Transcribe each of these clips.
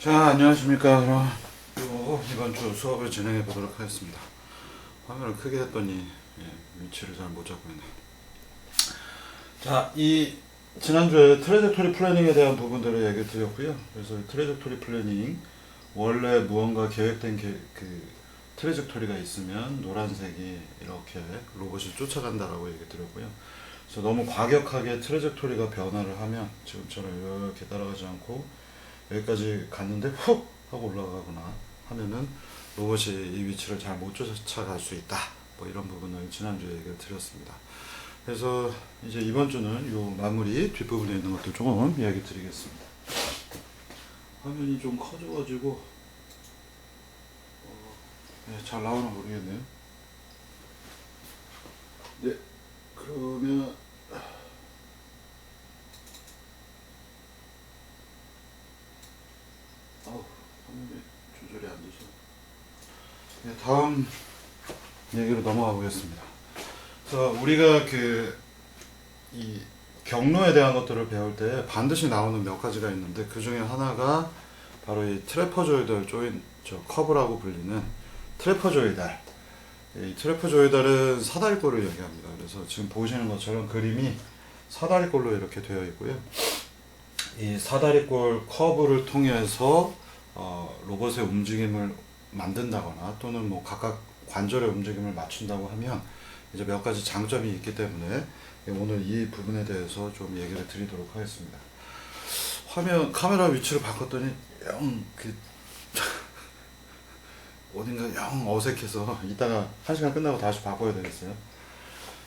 자, 안녕하십니까. 그럼 이번 주 수업을 진행해 보도록 하겠습니다. 화면을 크게 했더니 위치를 잘 못 잡고 있네. 자, 이 지난주에 트래젝토리 플래닝에 대한 부분들을 얘기 드렸고요. 그래서 트래젝토리 플래닝, 원래 무언가 계획된 그 트래젝토리가 있으면 노란색이 이렇게 로봇이 쫓아간다라고 얘기 드렸고요. 그래서 너무 과격하게 트래젝토리가 변화를 하면 지금처럼 이렇게 따라가지 않고 여기까지 갔는데 훅 하고 올라가거나 하면은 로봇이 이 위치를 잘 못 쫓아갈 수 있다. 뭐 이런 부분을 지난주에 얘기를 드렸습니다. 그래서 이제 이번 주는 요 마무리 뒷부분에 있는 것들 조금 이야기 드리겠습니다. 화면이 좀 커져가지고 잘 나오나 모르겠네요. 네, 그러면 화면이 조절이 안 돼서 다음 얘기로 넘어가 보겠습니다. 그래서 우리가 이 경로에 대한 것들을 배울 때 반드시 나오는 몇 가지가 있는데 그 중에 하나가 바로 이 트래퍼조이달 커브라고 불리는 트래퍼조이달. 이 트래퍼조이달은 사다리꼴을 얘기합니다. 그래서 지금 보시는 것처럼 그림이 사다리꼴로 이렇게 되어 있고요. 이 사다리꼴 커브를 통해서 로봇의 움직임을 만든다거나 또는 뭐 각각 관절의 움직임을 맞춘다고 하면 이제 몇 가지 장점이 있기 때문에 오늘 이 부분에 대해서 좀 얘기를 드리도록 하겠습니다. 카메라 위치를 바꿨더니 영 어딘가 영 어색해서 이따가 1시간 끝나고 다시 바꿔야 되겠어요.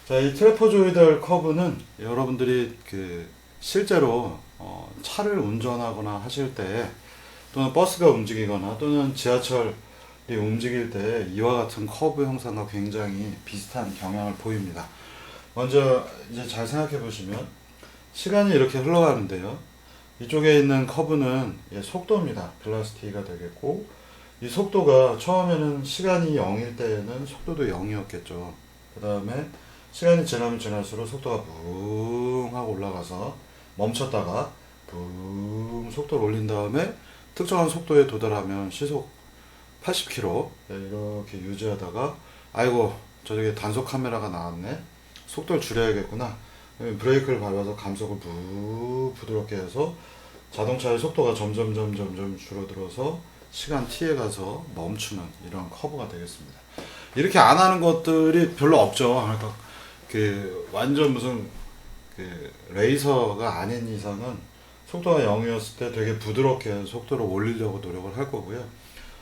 자, 이 트래퍼조이달 커브는 여러분들이 실제로 차를 운전하거나 하실 때 또는 버스가 움직이거나 또는 지하철이 움직일 때 이와 같은 커브 형상과 굉장히 비슷한 경향을 보입니다. 먼저 이제 잘 생각해 보시면 시간이 이렇게 흘러가는데요. 이쪽에 있는 커브는 속도입니다. 벨로시티가 되겠고, 이 속도가 처음에는 시간이 0일 때에는 속도도 0이었겠죠. 그 다음에 시간이 지나면 지날수록 속도가 붕 하고 올라가서 멈췄다가 붕 속도를 올린 다음에 특정한 속도에 도달하면 시속 80km 이렇게 유지하다가 아이고 저쪽에 단속 카메라가 나왔네, 속도를 줄여야겠구나, 브레이크를 밟아서 감속을 부드럽게 해서 자동차의 속도가 점점 줄어들어서 시간 t에 가서 멈추는 이런 커브가 되겠습니다. 이렇게 안 하는 것들이 별로 없죠. 그러니까 완전 무슨 레이서가 아닌 이상은 속도가 0이었을 때 되게 부드럽게 속도를 올리려고 노력을 할 거고요.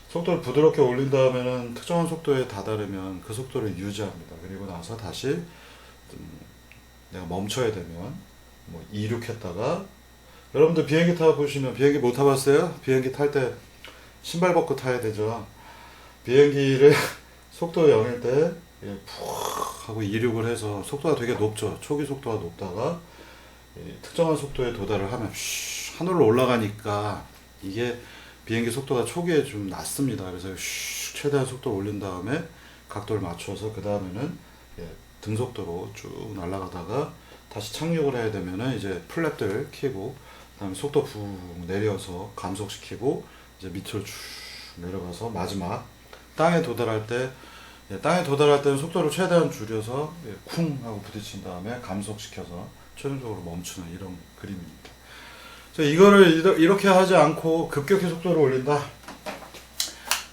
속도를 부드럽게 올린 다음에는 특정한 속도에 다다르면 그 속도를 유지합니다. 그리고 나서 다시 내가 멈춰야 되면 뭐 이륙했다가, 여러분들 비행기 타보시면, 비행기 못 타봤어요? 비행기 탈 때 신발 벗고 타야 되죠. 비행기를 속도 0일 때 푹 하고 이륙을 해서 속도가 되게 높죠. 초기 속도가 높다가 특정한 속도에 도달을 하면 하늘로 올라가니까 이게 비행기 속도가 초기에 좀 낮습니다. 그래서 최대한 속도를 올린 다음에 각도를 맞춰서 그 다음에는 등속도로 쭉 날아가다가 다시 착륙을 해야 되면은 이제 플랩들 켜고 그다음에 속도 푹 내려서 감속시키고 이제 밑으로 쭉 내려가서 마지막 땅에 도달할 때는 속도를 최대한 줄여서 쿵 하고 부딪힌 다음에 감속시켜서 최종적으로 멈추는 이런 그림입니다. 이거를 이렇게 하지 않고 급격히 속도를 올린다.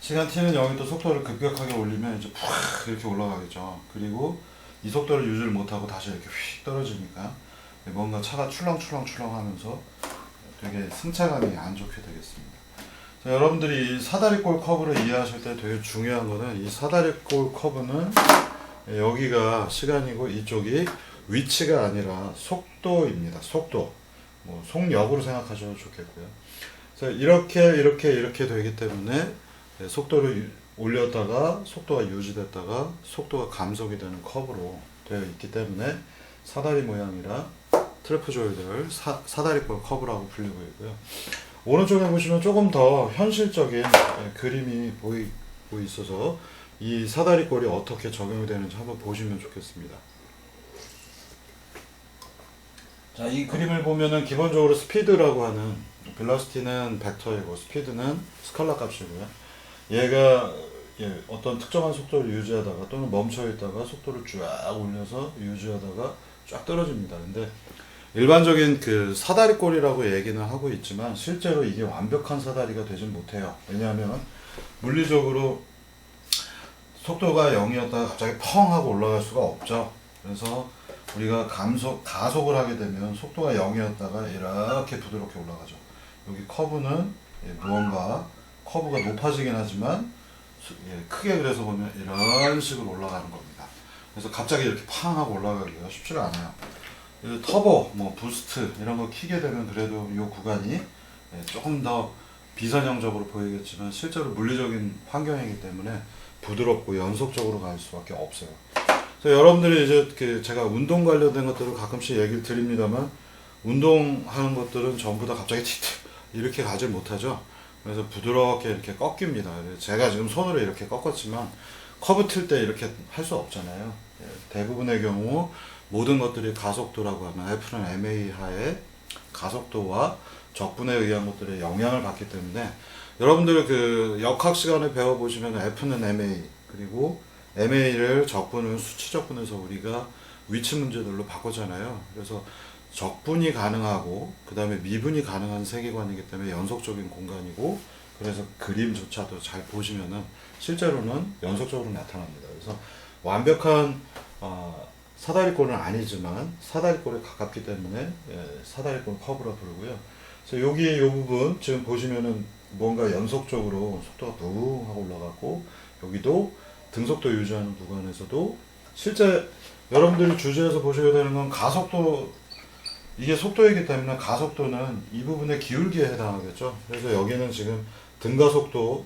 시간 t는 0일 때 속도를 급격하게 올리면 이제 푹 이렇게 올라가겠죠. 그리고 이 속도를 유지를 못하고 다시 이렇게 휙 떨어지니까 뭔가 차가 출렁출렁 하면서 되게 승차감이 안 좋게 되겠습니다. 자, 여러분들이 이 사다리꼴 커브를 이해하실 때 되게 중요한 거는, 이 사다리꼴 커브는 여기가 시간이고 이쪽이 위치가 아니라 속도입니다. 속도. 뭐 속력으로 생각하셔도 좋겠고요. 그래서 이렇게 되기 때문에 속도를 올렸다가 속도가 유지됐다가 속도가 감속이 되는 커브로 되어 있기 때문에 사다리 모양이라 트래퍼조이달 사다리꼴 커브라고 불리고 있고요. 오른쪽에 보시면 조금 더 현실적인 그림이 보이고 있어서 이 사다리꼴이 어떻게 적용이 되는지 한번 보시면 좋겠습니다. 자, 이 그림을 보면은 기본적으로 스피드라고 하는 벨로시티는 벡터이고 스피드는 스칼라 값이고요. 얘가 어떤 특정한 속도를 유지하다가 또는 멈춰 있다가 속도를 쫙 올려서 유지하다가 쫙 떨어집니다. 근데 일반적인 그 사다리꼴이라고 얘기는 하고 있지만 실제로 이게 완벽한 사다리가 되진 못해요. 왜냐하면 물리적으로 속도가 0이었다가 갑자기 펑 하고 올라갈 수가 없죠. 그래서 우리가 가속을 하게 되면 속도가 0이었다가 이렇게 부드럽게 올라가죠. 여기 커브는 무언가 커브가 높아지긴 하지만 크게 그래서 보면 이런 식으로 올라가는 겁니다. 그래서 갑자기 이렇게 팡 하고 올라가기가 쉽지가 않아요. 터보, 뭐 부스트 이런 거 키게 되면 그래도 이 구간이 조금 더 비선형적으로 보이겠지만 실제로 물리적인 환경이기 때문에 부드럽고 연속적으로 갈 수밖에 없어요. 그래서 여러분들이 이제 제가 운동 관련된 것들을 가끔씩 얘기를 드립니다만 운동하는 것들은 전부 다 갑자기 틱틱 이렇게 가지 못하죠. 그래서 부드럽게 이렇게 꺾입니다. 제가 지금 손으로 이렇게 꺾었지만 커브 틀 때 이렇게 할 수 없잖아요. 대부분의 경우 모든 것들이 가속도라고 하면 F는 ma 하에 가속도와 적분에 의한 것들에 영향을 받기 때문에 여러분들 그 역학 시간에 배워보시면 F는 ma 그리고 ma를 적분을 수치 적분에서 우리가 위치 문제들로 바꿨잖아요. 그래서 적분이 가능하고 그 다음에 미분이 가능한 세계관이기 때문에 연속적인 공간이고 그래서 그림조차도 잘 보시면은 실제로는 연속적으로 나타납니다. 그래서 완벽한 사다리꼴은 아니지만 사다리꼴에 가깝기 때문에 사다리꼴 커브라 부르고요. 그래서 여기 이 부분 지금 보시면은 뭔가 연속적으로 속도가 붕 하고 올라가고 여기도 등속도 유지하는 구간에서도 실제 여러분들이 주제에서 보셔야 되는 건 가속도 이게 속도이기 때문에 가속도는 이 부분의 기울기에 해당하겠죠. 그래서 여기는 지금 등가속도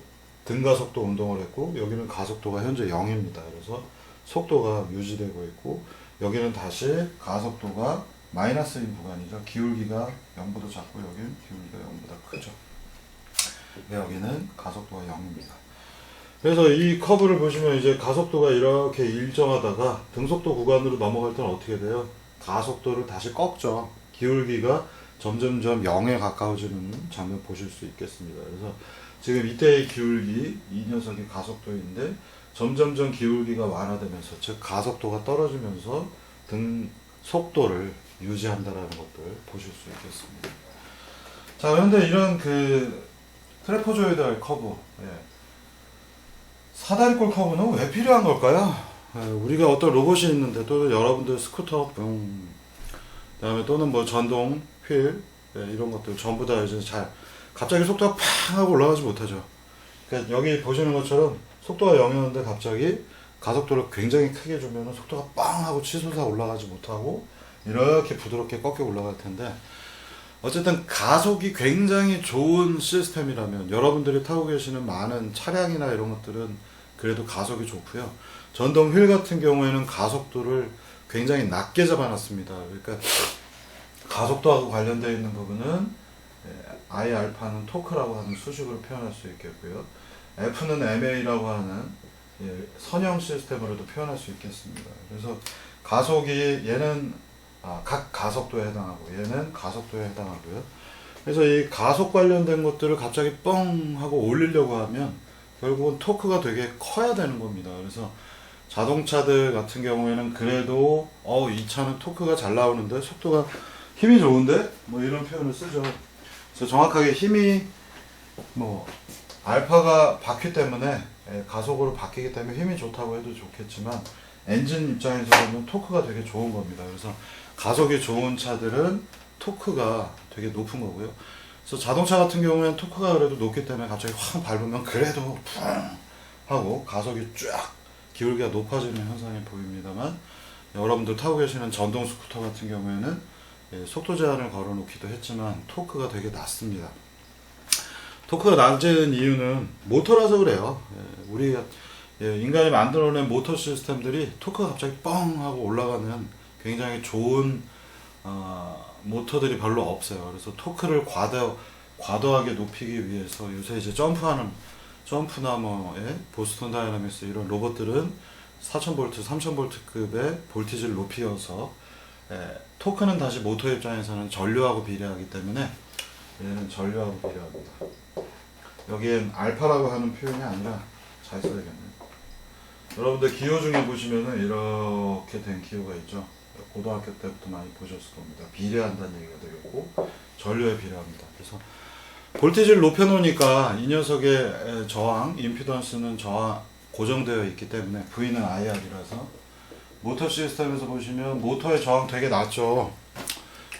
운동을 했고 여기는 가속도가 현재 0입니다. 그래서 속도가 유지되고 있고 여기는 다시 가속도가 마이너스인 구간이죠. 기울기가 0보다 작고 여기는 기울기가 0보다 크죠. 여기는 가속도가 0입니다. 그래서 이 커브를 보시면 이제 가속도가 이렇게 일정하다가 등속도 구간으로 넘어갈 때는 어떻게 돼요? 가속도를 다시 꺾죠. 기울기가 점점점 0에 가까워지는 장면 보실 수 있겠습니다. 그래서 지금 이때의 기울기, 이 녀석이 가속도인데 점점점 기울기가 완화되면서 즉 가속도가 떨어지면서 등 속도를 유지한다라는 것들 보실 수 있겠습니다. 자, 그런데 이런 그 트래퍼조이달 커브, 사다리꼴 커브는 왜 필요한 걸까요? 우리가 어떤 로봇이 있는데 또 여러분들 스쿠터, 그다음에 또는 뭐 전동 휠 이런 것들 전부 다 이제 잘 갑자기 속도가 팡 하고 올라가지 못하죠. 그러니까 여기 보시는 것처럼 속도가 0이었는데 갑자기 가속도를 굉장히 크게 주면 속도가 빵 하고 치솟아 올라가지 못하고 이렇게 부드럽게 꺾여 올라갈 텐데 어쨌든 가속이 굉장히 좋은 시스템이라면 여러분들이 타고 계시는 많은 차량이나 이런 것들은 그래도 가속이 좋고요. 전동 휠 같은 경우에는 가속도를 굉장히 낮게 잡아놨습니다. 그러니까 가속도하고 관련되어 있는 부분은 I 알파는 토크라고 하는 수식으로 표현할 수 있겠고요. F는 ma라고 하는 선형 시스템으로도 표현할 수 있겠습니다. 그래서 가속이 얘는 각 가속도에 해당하고 얘는 가속도에 해당하고요. 그래서 이 가속 관련된 것들을 갑자기 뻥 하고 올리려고 하면 결국은 토크가 되게 커야 되는 겁니다. 그래서 자동차들 같은 경우에는 그래도 이 차는 토크가 잘 나오는데 속도가 힘이 좋은데 뭐 이런 표현을 쓰죠. 그래서 정확하게 힘이 뭐 알파가 바퀴 때문에 가속으로 바뀌기 때문에 힘이 좋다고 해도 좋겠지만 엔진 입장에서 보면 토크가 되게 좋은 겁니다. 그래서 가속이 좋은 차들은 토크가 되게 높은 거고요. 그래서 자동차 같은 경우에는 토크가 그래도 높기 때문에 갑자기 확 밟으면 그래도 쿵 하고 가속이 쫙 기울기가 높아지는 현상이 보입니다만 여러분들 타고 계시는 전동 스쿠터 같은 경우에는 속도 제한을 걸어 놓기도 했지만 토크가 되게 낮습니다. 토크가 낮은 이유는 모터라서 그래요. 우리 인간이 만들어낸 모터 시스템들이 토크가 갑자기 뻥 하고 올라가는 굉장히 좋은 모터들이 별로 없어요. 그래서 토크를 과도하게 높이기 위해서 요새 이제 점프나 보스턴 다이나믹스 이런 로봇들은 4000V, 3000V급의 볼티지를 높여서 토크는 다시 모터 입장에서는 전류하고 비례하기 때문에 얘는 전류하고 비례합니다. 여기엔 알파라고 하는 표현이 아니라 잘 써야겠네요. 여러분들 기호 중에 보시면은 이렇게 된 기호가 있죠. 고등학교 때부터 많이 보셨을 겁니다. 비례한다는 얘기가 되겠고 전류에 비례합니다. 그래서 볼티지를 높여놓으니까 이 녀석의 저항, 임피던스는 저항 고정되어 있기 때문에 V는 IR이라서 모터 시스템에서 보시면 모터의 저항 되게 낮죠.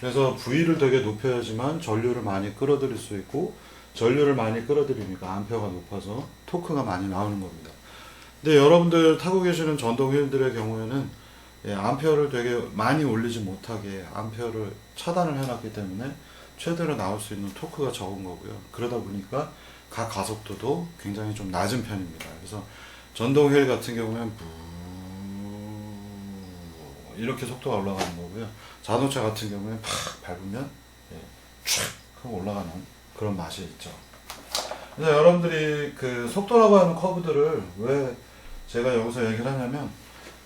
그래서 V를 되게 높여야지만 전류를 많이 끌어들일 수 있고 전류를 많이 끌어들이니까 암페어가 높아서 토크가 많이 나오는 겁니다. 근데 여러분들 타고 계시는 전동 휠들의 경우에는 암페어를 되게 많이 올리지 못하게 암페어를 차단을 해놨기 때문에 최대로 나올 수 있는 토크가 적은 거고요. 그러다 보니까 각 가속도도 굉장히 좀 낮은 편입니다. 그래서 전동 휠 같은 경우는 이렇게 속도가 올라가는 거고요. 자동차 같은 경우에 팍 밟으면 촥 하고 올라가는 그런 맛이 있죠. 그래서 여러분들이 그 속도라고 하는 커브들을 왜 제가 여기서 얘기를 하냐면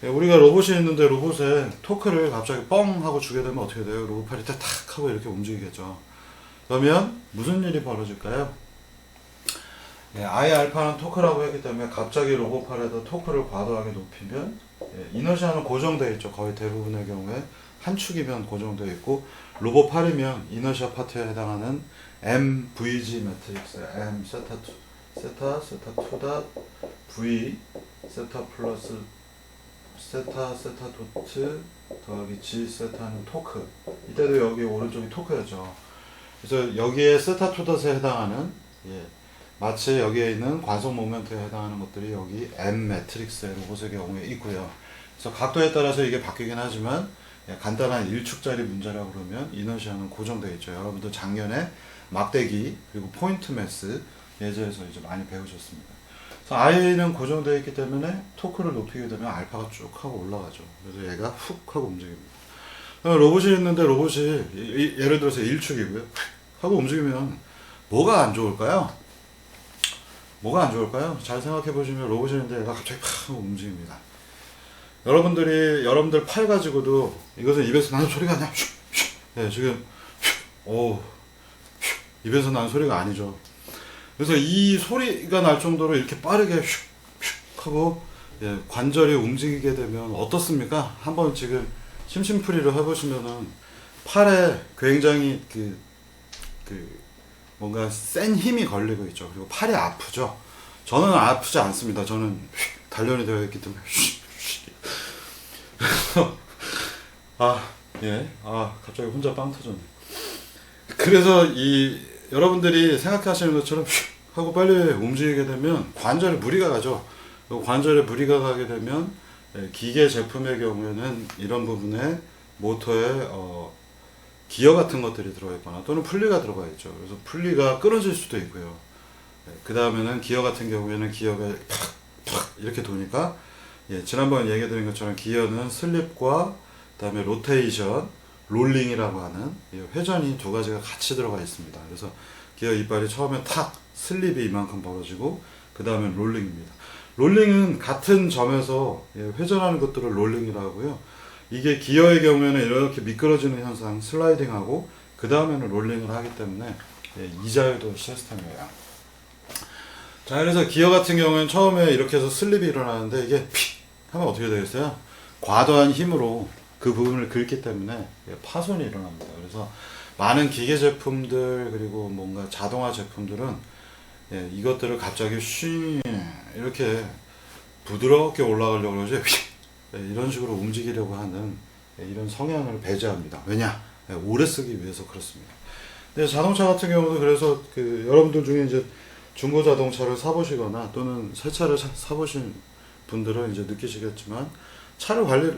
우리가 로봇이 있는데 로봇에 토크를 갑자기 뻥 하고 주게 되면 어떻게 돼요? 로봇팔이 탁 하고 이렇게 움직이겠죠. 그러면 무슨 일이 벌어질까요? I 알파는 토크라고 했기 때문에 갑자기 로봇팔에다 토크를 과도하게 높이면 이너시아는 고정되어 있죠. 거의 대부분의 경우에 한 축이면 고정되어 있고 로봇팔이면 이너시아 파트에 해당하는 MVG 매트릭스 M 세타 2다 V 세타 플러스 세타 도트 더하기 G 세타는 토크. 이때도 여기 오른쪽이 토크였죠. 그래서 여기에 세타 투닷에 해당하는 마치 여기에 있는 관성 모멘트에 해당하는 것들이 여기 M 매트릭스의 로봇의 경우에 있고요. 그래서 각도에 따라서 이게 바뀌긴 하지만 간단한 1축짜리 문제라고 그러면 이너시아는 고정되어 있죠. 여러분들 작년에 막대기 그리고 포인트 매스 예제에서 이제 많이 배우셨습니다. 그래서 I는 고정되어 있기 때문에 토크를 높이게 되면 알파가 쭉 하고 올라가죠. 그래서 얘가 훅 하고 움직입니다. 로봇이 있는데 로봇이 예를 들어서 1축이고요. 하고 움직이면 뭐가 안 좋을까요? 뭐가 안 좋을까요? 잘 생각해 보시면 로봇이 있는데 얘가 갑자기 팍 하고 움직입니다. 여러분들 팔 가지고도 이것은 입에서 나는 소리가 아니야. 네, 지금 입에서 나는 소리가 아니죠. 그래서 이 소리가 날 정도로 이렇게 빠르게 슉슉 하고 관절이 움직이게 되면 어떻습니까? 한번 지금 심심풀이를 해보시면은 팔에 굉장히 뭔가 센 힘이 걸리고 있죠. 그리고 팔이 아프죠. 저는 아프지 않습니다. 저는 단련이 되어 있기 때문에 갑자기 혼자 빵 터졌네. 그래서 여러분들이 생각하시는 것처럼 하고 빨리 움직이게 되면 관절에 무리가 가죠. 관절에 무리가 가게 되면 기계 제품의 경우에는 이런 부분에 모터에 기어 같은 것들이 들어있거나 또는 풀리가 들어가 있죠. 그래서 풀리가 끊어질 수도 있고요. 그 다음에는 기어 같은 경우에는 기어가 팍팍 이렇게 도니까 지난번 얘기 드린 것처럼 기어는 슬립과 그 다음에 로테이션, 롤링이라고 하는 회전이 두 가지가 같이 들어가 있습니다. 그래서 기어 이빨이 처음에 탁 슬립이 이만큼 벌어지고 그 다음에 롤링입니다. 롤링은 같은 점에서 회전하는 것들을 롤링이라고 하고요. 이게 기어의 경우에는 이렇게 미끄러지는 현상, 슬라이딩하고 그 다음에는 롤링을 하기 때문에 이자유도 시스템이에요. 자, 그래서 기어 같은 경우에는 처음에 이렇게 해서 슬립이 일어나는데 이게 픽 하면 어떻게 되겠어요? 과도한 힘으로 그 부분을 긁기 때문에 파손이 일어납니다. 그래서 많은 기계 제품들 그리고 뭔가 자동화 제품들은 이것들을 갑자기 쉬 이렇게 부드럽게 올라가려고 그러죠. 이런 식으로 움직이려고 하는 이런 성향을 배제합니다. 왜냐? 오래 쓰기 위해서 그렇습니다. 근데 자동차 같은 경우도 그래서 여러분들 중에 이제 중고 자동차를 사보시거나 또는 새 차를 사보신 분들은 이제 느끼시겠지만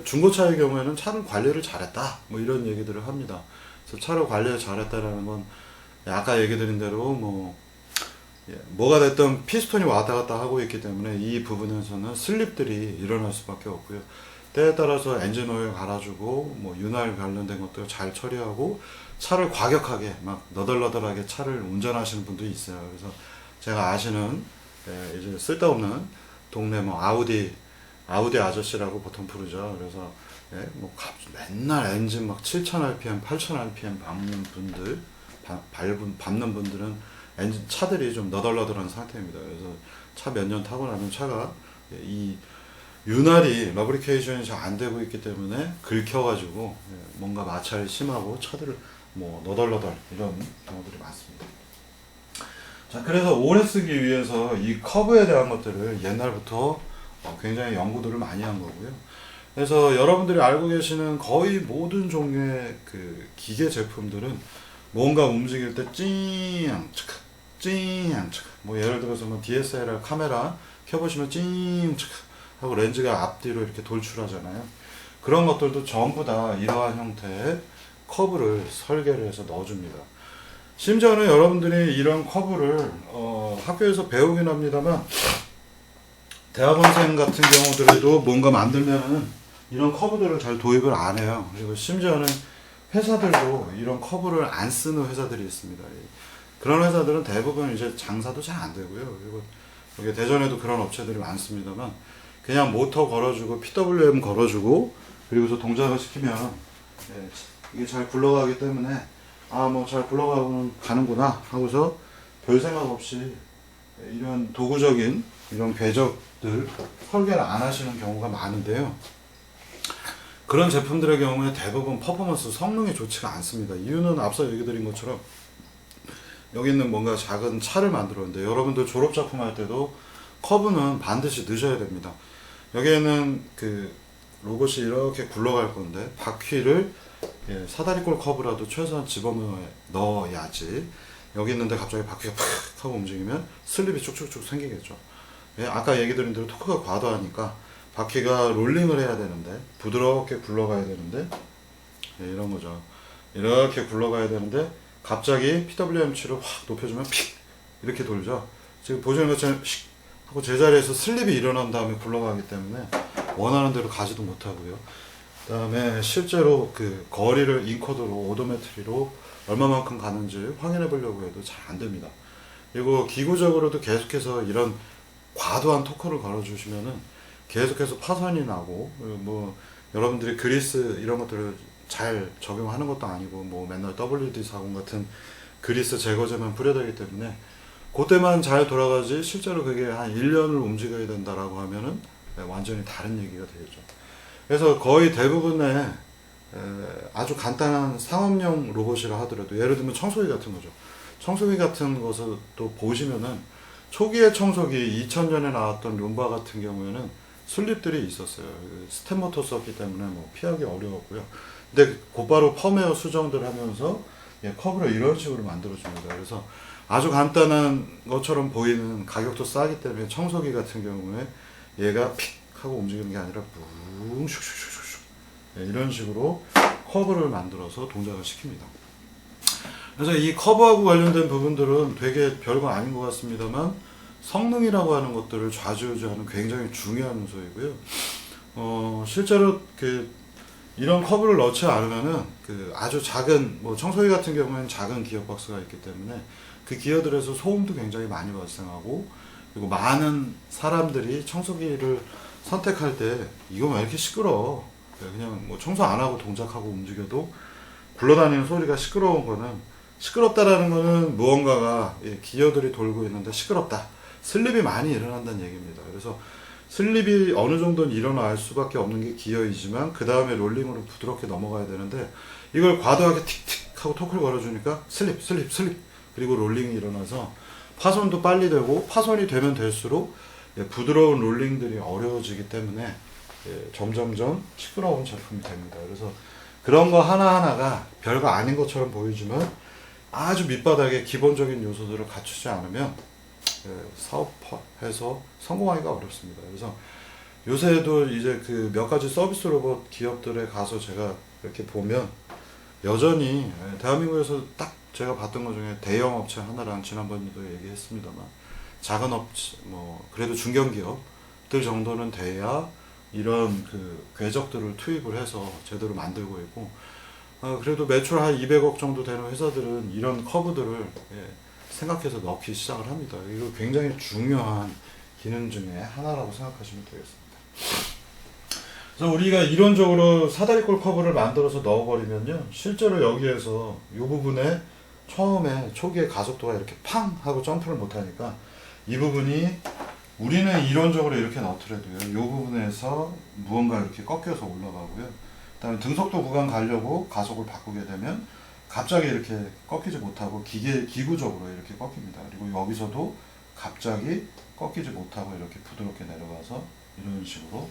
중고차의 경우에는 차를 관리를 잘했다. 뭐 이런 얘기들을 합니다. 그래서 차를 관리를 잘했다라는 건 아까 얘기 드린 대로 뭐가 됐든 피스톤이 왔다 갔다 하고 있기 때문에 이 부분에서는 슬립들이 일어날 수밖에 없고요. 때에 따라서 엔진 오일 갈아주고 뭐 윤활 관련된 것들 잘 처리하고 차를 과격하게 막 너덜너덜하게 차를 운전하시는 분도 있어요. 그래서 제가 아시는 이제 쓸데없는 동네 뭐 아우디 아저씨라고 보통 부르죠. 그래서 맨날 엔진 막 7,000 rpm, 8,000 rpm 박는 분들 밟는 분들은 엔진 차들이 좀 너덜너덜한 상태입니다. 그래서 차 몇 년 타고 나면 차가 이 윤활이 러브리케이션이 잘 안 되고 있기 때문에 긁혀가지고 뭔가 마찰이 심하고 차들을 뭐 너덜너덜 이런 경우들이 많습니다. 자, 그래서 오래 쓰기 위해서 이 커브에 대한 것들을 옛날부터 굉장히 연구들을 많이 한 거고요. 그래서 여러분들이 알고 계시는 거의 모든 종류의 그 기계 제품들은 뭔가 움직일 때 찡, 찡, 뭐 예를 들어서 뭐 DSLR 카메라 켜보시면 찡 하고 렌즈가 앞뒤로 이렇게 돌출하잖아요. 그런 것들도 전부 다 이러한 형태의 커브를 설계를 해서 넣어줍니다. 심지어는 여러분들이 이런 커브를 학교에서 배우긴 합니다만 대학원생 같은 경우들에도 뭔가 만들면은 이런 커브들을 잘 도입을 안 해요. 그리고 심지어는 회사들도 이런 커브를 안 쓰는 회사들이 있습니다. 그런 회사들은 대부분 이제 장사도 잘 안 되고요. 그리고 여기 대전에도 그런 업체들이 많습니다만 그냥 모터 걸어주고 PWM 걸어주고 그리고서 동작을 시키면 이게 잘 굴러가기 때문에 뭐 잘 굴러가는 가는구나 하고서 별 생각 없이 이런 도구적인 이런 궤적들 설계를 안 하시는 경우가 많은데요. 그런 제품들의 경우에 대부분 퍼포먼스 성능이 좋지가 않습니다. 이유는 앞서 얘기 드린 것처럼 여기 있는 뭔가 작은 차를 만들었는데 여러분들 졸업작품 할 때도 커브는 반드시 넣으셔야 됩니다. 여기에는 그 로봇이 이렇게 굴러갈 건데 바퀴를 사다리꼴 커브라도 최소한 집어넣어야지 여기 있는데 갑자기 바퀴가 팍 하고 움직이면 슬립이 쭉쭉쭉 생기겠죠. 아까 얘기 드린 대로 토크가 과도하니까 바퀴가 롤링을 해야 되는데 부드럽게 굴러가야 되는데 이런 거죠. 이렇게 굴러가야 되는데 갑자기 PWM치를 확 높여주면 픽 이렇게 돌죠. 지금 보시는 것처럼 씩 하고 제자리에서 슬립이 일어난 다음에 굴러가기 때문에 원하는 대로 가지도 못하고요. 그 다음에 실제로 그 거리를 인코더로 오도메트리로 얼마만큼 가는지 확인해 보려고 해도 잘 안 됩니다. 그리고 기구적으로도 계속해서 이런 과도한 토크를 걸어 주시면은 계속해서 파손이 나고 뭐 여러분들이 그리스 이런 것들을 잘 적용하는 것도 아니고 뭐 맨날 WD-40 같은 그리스 제거제만 뿌려대기 때문에 그때만 잘 돌아가지 실제로 그게 한 1년을 움직여야 된다라고 하면은 완전히 다른 얘기가 되겠죠. 그래서 거의 대부분의 아주 간단한 상업용 로봇이라 하더라도 예를 들면 청소기 같은 거죠. 청소기 같은 것을 또 보시면은 초기의 청소기 2000년에 나왔던 룸바 같은 경우에는 슬립들이 있었어요. 스텝 모터 썼기 때문에 뭐 피하기 어려웠고요. 근데 곧바로 펌웨어 수정들 하면서 커브를 이런 식으로 만들어줍니다. 그래서 아주 간단한 것처럼 보이는 가격도 싸기 때문에 청소기 같은 경우에 얘가 픽 하고 움직이는 게 아니라 뿡 슉슉슉슉 이런 식으로 커브를 만들어서 동작을 시킵니다. 그래서 이 커브하고 관련된 부분들은 되게 별거 아닌 것 같습니다만 성능이라고 하는 것들을 좌지우지하는 굉장히 중요한 요소이고요. 실제로 이런 커브를 넣지 않으면은 아주 작은 뭐 청소기 같은 경우에는 작은 기어 박스가 있기 때문에 그 기어들에서 소음도 굉장히 많이 발생하고 그리고 많은 사람들이 청소기를 선택할 때 이거 왜 이렇게 시끄러워? 그냥 뭐 청소 안 하고 동작하고 움직여도 굴러다니는 소리가 시끄러운 거는 시끄럽다라는 거는 무언가가 기어들이 돌고 있는데 시끄럽다. 슬립이 많이 일어난다는 얘기입니다. 그래서 슬립이 어느 정도는 일어날 수밖에 없는 게 기어이지만 그 다음에 롤링으로 부드럽게 넘어가야 되는데 이걸 과도하게 틱틱 하고 토크를 걸어주니까 슬립 그리고 롤링이 일어나서 파손도 빨리 되고 파손이 되면 될수록 부드러운 롤링들이 어려워지기 때문에 점점점 시끄러운 제품이 됩니다. 그래서 그런 거 하나하나가 별거 아닌 것처럼 보이지만 아주 밑바닥에 기본적인 요소들을 갖추지 않으면 사업해서 성공하기가 어렵습니다. 그래서 요새도 이제 그 몇 가지 서비스 로봇 기업들에 가서 제가 이렇게 보면 여전히 대한민국에서 딱 제가 봤던 것 중에 대형 업체 하나랑 지난번에도 얘기했습니다만 작은 업체 뭐 그래도 중견기업들 정도는 돼야 이런 그 궤적들을 투입을 해서 제대로 만들고 있고 그래도 매출 한 200억 정도 되는 회사들은 이런 커브들을 생각해서 넣기 시작을 합니다. 이거 굉장히 중요한 기능 중에 하나라고 생각하시면 되겠습니다. 그래서 우리가 이론적으로 사다리꼴 커브를 만들어서 넣어버리면요 실제로 여기에서 이 부분에 처음에 초기에 가속도가 이렇게 팡 하고 점프를 못하니까 이 부분이 우리는 이론적으로 이렇게 넣더라도요. 이 부분에서 무언가 이렇게 꺾여서 올라가고요. 그 다음에 등속도 구간 가려고 가속을 바꾸게 되면 갑자기 이렇게 꺾이지 못하고 기구적으로 이렇게 꺾입니다. 그리고 여기서도 갑자기 꺾이지 못하고 이렇게 부드럽게 내려가서 이런 식으로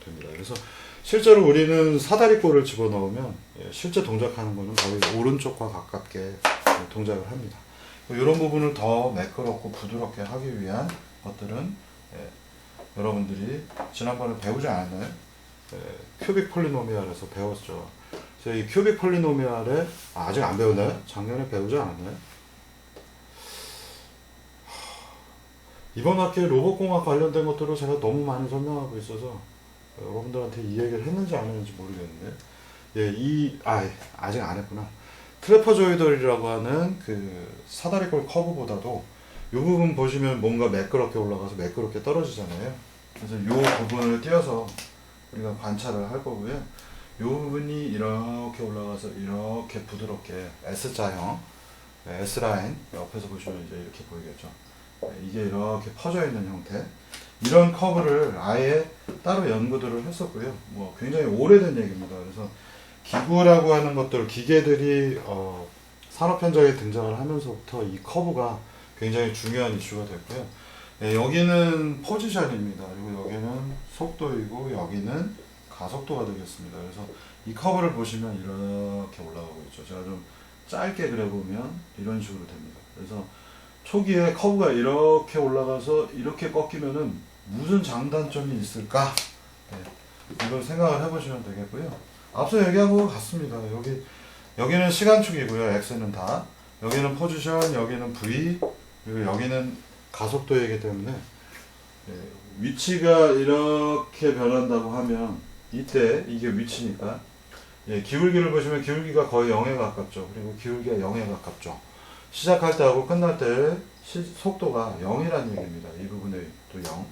됩니다. 그래서 실제로 우리는 사다리꼴을 집어넣으면 실제 동작하는 거는 거의 오른쪽과 가깝게 동작을 합니다. 이런 부분을 더 매끄럽고 부드럽게 하기 위한 것들은 여러분들이 지난번에 배우지 않았나요? 큐빅 폴리노미알에서 배웠죠. 그래서 이 큐빅 폴리노미알에 아직 안 배웠나요? 작년에 배우지 않았나요? 이번 학기에 로봇공학 관련된 것들을 제가 너무 많이 설명하고 있어서 여러분들한테 이 얘기를 했는지 안 했는지 모르겠는데, 아직 안 했구나. 트래퍼조이돌이라고 하는 그 사다리꼴 커브보다도 이 부분 보시면 뭔가 매끄럽게 올라가서 매끄럽게 떨어지잖아요. 그래서 이 부분을 띄어서 우리가 관찰을 할 거고요. 이 부분이 이렇게 올라가서 이렇게 부드럽게 S자형, S라인 옆에서 보시면 이제 이렇게 보이겠죠. 이게 이렇게 퍼져 있는 형태. 이런 커브를 아예 따로 연구들을 했었고요. 뭐 굉장히 오래된 얘기입니다. 그래서 기구라고 하는 것들, 기계들이 산업 현장에 등장을 하면서부터 이 커브가 굉장히 중요한 이슈가 됐고요. 여기는 포지션입니다. 그리고 여기는 속도이고 여기는 가속도가 되겠습니다. 그래서 이 커브를 보시면 이렇게 올라가고 있죠. 제가 좀 짧게 그려보면 이런 식으로 됩니다. 그래서 초기에 커브가 이렇게 올라가서 이렇게 꺾이면은 무슨 장단점이 있을까? 이걸 생각을 해보시면 되겠고요. 앞서 얘기한 것 같습니다. 여기는 시간축이고요. X는 다. 여기는 포지션, 여기는 V, 그리고 여기는 가속도이기 때문에 위치가 이렇게 변한다고 하면 이때 이게 위치니까 기울기를 보시면 기울기가 거의 0에 가깝죠. 그리고 기울기가 0에 가깝죠. 시작할 때하고 끝날 때 속도가 0이라는 얘기입니다. 이 부분에 또 0.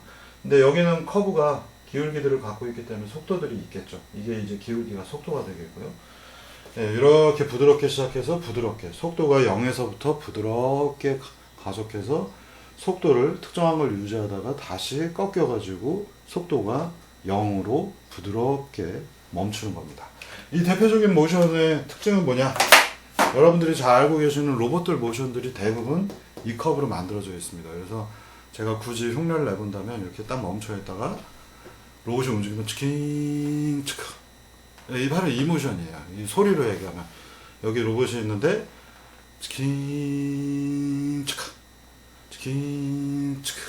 근데 여기는 커브가 기울기들을 갖고 있기 때문에 속도들이 있겠죠. 이게 이제 기울기가 속도가 되겠고요. 이렇게 부드럽게 시작해서 부드럽게 속도가 0에서부터 부드럽게 가속해서 속도를 특정한 걸 유지하다가 다시 꺾여가지고 속도가 0으로 부드럽게 멈추는 겁니다. 이 대표적인 모션의 특징은 뭐냐? 여러분들이 잘 알고 계시는 로봇들 모션들이 대부분 이 커브로 만들어져 있습니다. 그래서 제가 굳이 흉내를 내본다면 이렇게 딱 멈춰 있다가 로봇이 움직이면 치킹 치크, 바로 이 모션이에요. 이 소리로 얘기하면 여기 로봇이 있는데 치킹 치크 치킹 치크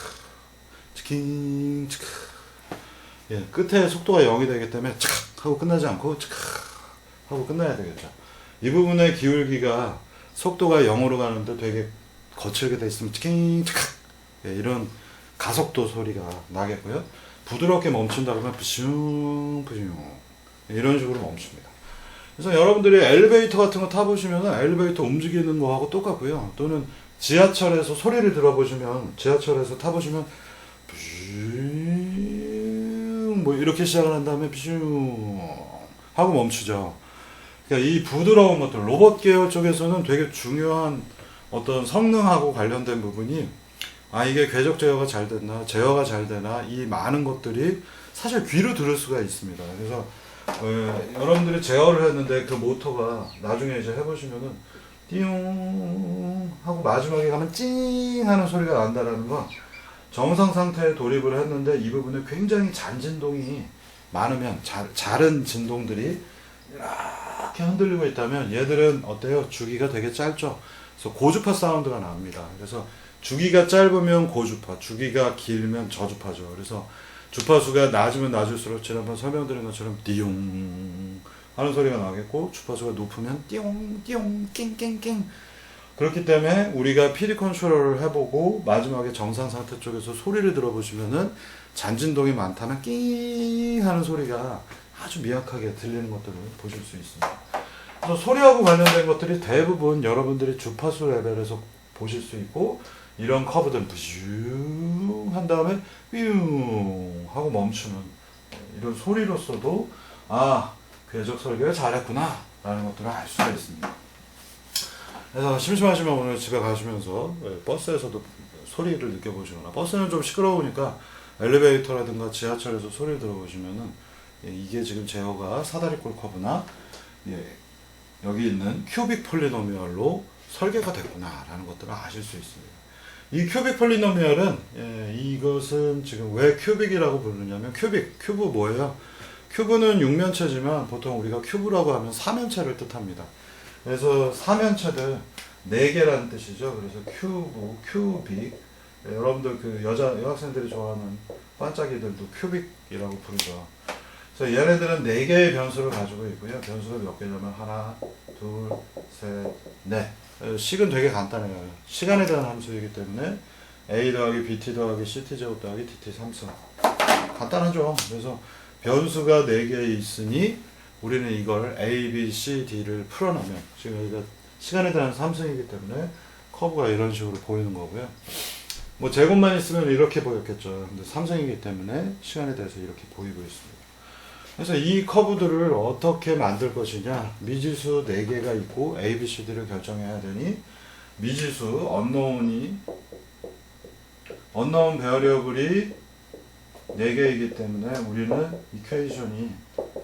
치킹 치크, 끝에 속도가 0이 되기 때문에 치크 하고 끝나지 않고 치크 하고 끝나야 되겠죠. 이 부분의 기울기가 속도가 0으로 가는데 되게 거칠게 돼 있으면 치킹 치크, 이런 가속도 소리가 나겠고요. 부드럽게 멈춘다 그러면 부슝 부슝 이런 식으로 멈춥니다. 그래서 여러분들이 엘리베이터 같은 거 타보시면 엘리베이터 움직이는 거하고 똑같고요. 또는 지하철에서 소리를 들어보시면, 지하철에서 타보시면 부슝 뭐 이렇게 시작을 한 다음에 부슝 하고 멈추죠. 그러니까 이 부드러운 것들, 로봇 계열 쪽에서는 되게 중요한 어떤 성능하고 관련된 부분이, 이게 궤적 제어가 잘 됐나, 제어가 잘 되나, 이 많은 것들이 사실 귀로 들을 수가 있습니다. 그래서 여러분들이 제어를 했는데 그 모터가 나중에 이제 해보시면은 띠용 하고 마지막에 가면 찡 하는 소리가 난다라는 건 정상 상태에 돌입을 했는데 이 부분에 굉장히 잔진동이 많으면, 작은 진동들이 이렇게 흔들리고 있다면 얘들은 어때요? 주기가 되게 짧죠. 그래서 고주파 사운드가 나옵니다. 그래서 주기가 짧으면 고주파, 주기가 길면 저주파죠. 그래서 주파수가 낮으면 낮을수록 지난번 설명드린 것처럼 띠용 하는 소리가 나겠고, 주파수가 높으면 띠용 띠용 낑낑낑. 그렇기 때문에 우리가 PD 컨트롤을 해보고 마지막에 정상 상태 쪽에서 소리를 들어보시면은 잔진동이 많다면 낑 하는 소리가 아주 미약하게 들리는 것들을 보실 수 있습니다. 그래서 소리하고 관련된 것들이 대부분 여러분들이 주파수 레벨에서 보실 수 있고, 이런 커브들 부슝 한 다음에 삐용 하고 멈추는 이런 소리로서도 궤적 설계를 잘했구나 라는 것들을 알 수가 있습니다. 그래서 심심하시면 오늘 집에 가시면서 버스에서도 소리를 느껴보시거나, 버스는 좀 시끄러우니까 엘리베이터라든가 지하철에서 소리를 들어보시면은 이게 지금 제어가 사다리꼴 커브나 여기 있는 큐빅 폴리노미얼로 설계가 됐구나 라는 것들을 아실 수 있습니다. 이 큐빅 폴리노미얼은 이것은 지금 왜 큐빅이라고 부르냐면, 큐브 뭐예요? 큐브는 육면체지만 보통 우리가 큐브라고 하면 사면체를 뜻합니다. 그래서 사면체들 4개라는 뜻이죠. 그래서 큐브, 큐빅, 여러분들 그 여학생들이 좋아하는 반짝이들도 큐빅이라고 부르죠. 그래서 얘네들은 4개의 변수를 가지고 있고요. 변수가 몇 개냐면 하나, 둘, 셋, 넷. 식은 되게 간단해요. 시간에 대한 함수이기 때문에 a 더하기 bt 더하기 ct 제곱 더하기 dt 3승. 간단하죠. 그래서 변수가 4개 있으니 우리는 이걸 a, b, c, d를 풀어내면, 지금 여기가 시간에 대한 3승이기 때문에 커브가 이런 식으로 보이는 거고요. 뭐 제곱만 있으면 이렇게 보였겠죠. 근데 3승이기 때문에 시간에 대해서 이렇게 보이고 있습니다. 그래서 이 커브들을 어떻게 만들 것이냐, 미지수 4개가 있고 a, b, c, d를 결정해야 되니 미지수 언노운 베어리어블이 4개이기 때문에 우리는 이퀘이션이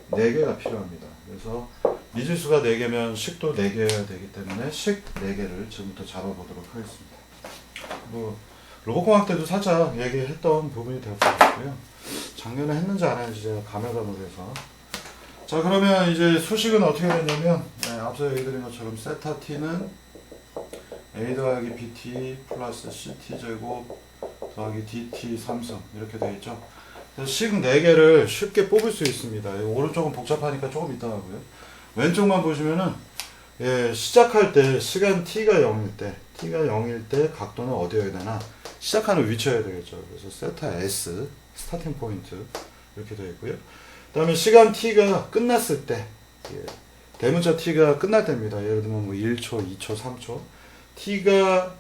4개가 필요합니다. 그래서 미지수가 4개면 식도 4개여야 되기 때문에 식 4개를 지금부터 잡아보도록 하겠습니다. 뭐 로봇공학 때도 살짝 얘기했던 부분이 될 것 같고요. 작년에 했는지 안 했는지 제가 가물가물해서. 자, 그러면 이제 수식은 어떻게 되냐면, 앞서 얘기 드린 것처럼 세타 t는 a 더하기 bt 플러스 ct 제곱 더하기 dt 3승 이렇게 되어 있죠. 그래서 식 4개를 쉽게 뽑을 수 있습니다. 오른쪽은 복잡하니까 조금 이따 하고요. 왼쪽만 보시면은 시작할 때 시간 t가 0일 때 각도는 어디여야 되나, 시작하는 위치여야 되겠죠. 그래서 세타 s 스타팅 포인트 이렇게 되어 있고요. 그 다음에 시간 t가 끝났을 때, 대문자 t가 끝날 때입니다. 예를 들면 뭐 1초, 2초, 3초. t가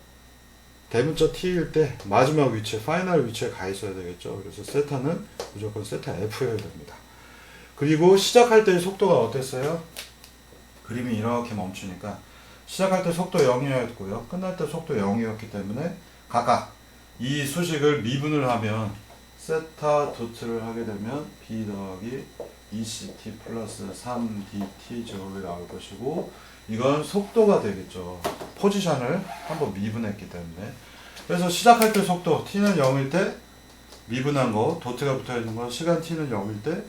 대문자 t일 때 마지막 위치에, 파이널 위치에 가 있어야 되겠죠. 그래서 세타는 무조건 세타 f여야 됩니다. 그리고 시작할 때의 속도가 어땠어요? 그림이 이렇게 멈추니까 시작할 때 속도 0이었고요. 끝날 때 속도 0이었기 때문에 각각 이 수식을 미분을 하면 세타 도트를 하게 되면 b 더하기 2ct 플러스 3dt 제곱이 나올 것이고, 이건 속도가 되겠죠. 포지션을 한번 미분했기 때문에. 그래서 시작할 때 속도 t는 0일 때 미분한 거, 도트가 붙어 있는 건 시간 t는 0일 때